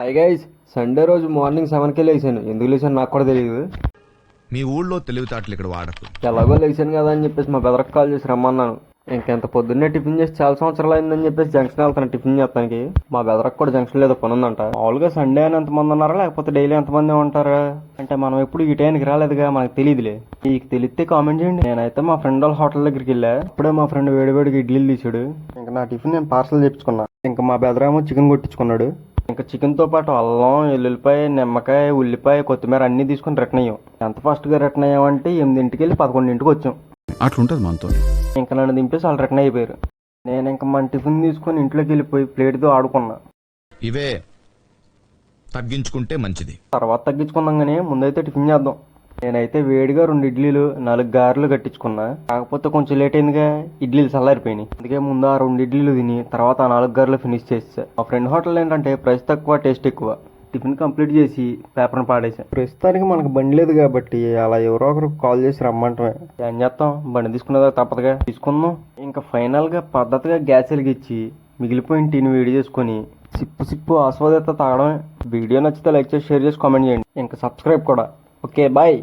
Hi guys, Sunday రోజు morning 7కే లేచాను. ఎందుకు లేచాను నాకు కూడా తెలియదు. మీ ఊళ్ళో తెలివితేటలు ఇక్కడ వాడకు. ఎలాగో లేచాను కదా అని చెప్పేసి మా బెదరకు కాల్ చేసి రమ్మన్నాను. ఇంకెంత పొద్దున్నే టిఫిన్ చేసి చాలా సంవత్సరాలు అయిందని చెప్పేసి జంక్షన్ వెళ్తాను టిఫిన్ చేస్తానికి. మా బెదరకు కూడా జంక్షన్ ఏదో పని ఉందంట. మామూలుగా సండే అని ఎంతమంది ఉన్నారా, లేకపోతే డైలీ ఎంతమంది ఉంటారా అంటే మనం ఎప్పుడు ఈ టైంకి రాలేదుగా, మనకు తెలియదులే. మీకు తెలిస్తే కామెంట్ చేయండి. నేనైతే మా ఫ్రెండ్ వాళ్ళ హోటల్ దగ్గరికి వెళ్ళా. అప్పుడే మా ఫ్రెండ్ వేడివేడికి ఇడ్లీలు తీసాడు. ఇంకా నా టిఫిన్ నేను పార్సల్ చేపించుకున్నా. ఇంకా మా బెదరేమో చికెన్ కొట్టించుకున్నాడు. ఇంకా చికెన్తో పాటు అల్లం, ఎల్లుల్లిపాయ, నిమ్మకాయ, ఉల్లిపాయ, కొత్తిమీర అన్నీ తీసుకుని రిటర్న్ అయ్యాం. ఎంత ఫాస్ట్గా రిటర్న్ అయ్యామంటే 8ంటికి వెళ్ళి 11ంటికి వచ్చాం. అట్లుంటది మనతో. ఇంకా నన్ను దింపేసి వాళ్ళు రిటర్న్ అయిపోయారు. నేను ఇంకా మన టిఫిన్ తీసుకుని ఇంట్లోకి వెళ్ళిపోయి ప్లేట్తో ఆడుకున్నా. ఇవే తగ్గించుకుంటే మంచిది. తర్వాత తగ్గించుకుందాం కానీ ముందైతే టిఫిన్ చేద్దాం. నేనైతే వేడిగా 2 ఇడ్లీలు 4 గారెలు కట్టించుకున్నా. కాకపోతే కొంచెం లేట్ అయిందిగా, ఇడ్లీలు చల్లారిపోయినాయి. అందుకే ముందు ఆ 2 ఇడ్లీలు తిని తర్వాత ఆ 4 గారెలు ఫినిష్ చేసా. మా ఫ్రెండ్ హోటల్ ఏంటంటే ప్రైస్ తక్కువ, టేస్ట్ ఎక్కువ. టిఫిన్ కంప్లీట్ చేసి పేపర్ని పాడేసా. ప్రస్తుతానికి మనకు బండి లేదు కాబట్టి అలా ఎవరో ఒకరు కాల్ చేసి రమ్మంటమే. ఏం చేస్తాం, బండి తీసుకునేదా తప్పదుగా, తీసుకుందాం. ఇంకా ఫైనల్గా పద్ధతిగా గ్యాస్ వెలిగించి మిగిలిపోయిన టీని వేడి చేసుకొని సిప్పు ఆస్వాదిత తాగడమే. వీడియో నచ్చితే లైక్ చేసి, షేర్ చేసి, కామెంట్ చేయండి. ఇంకా సబ్స్క్రైబ్ కూడా. Okay, bye.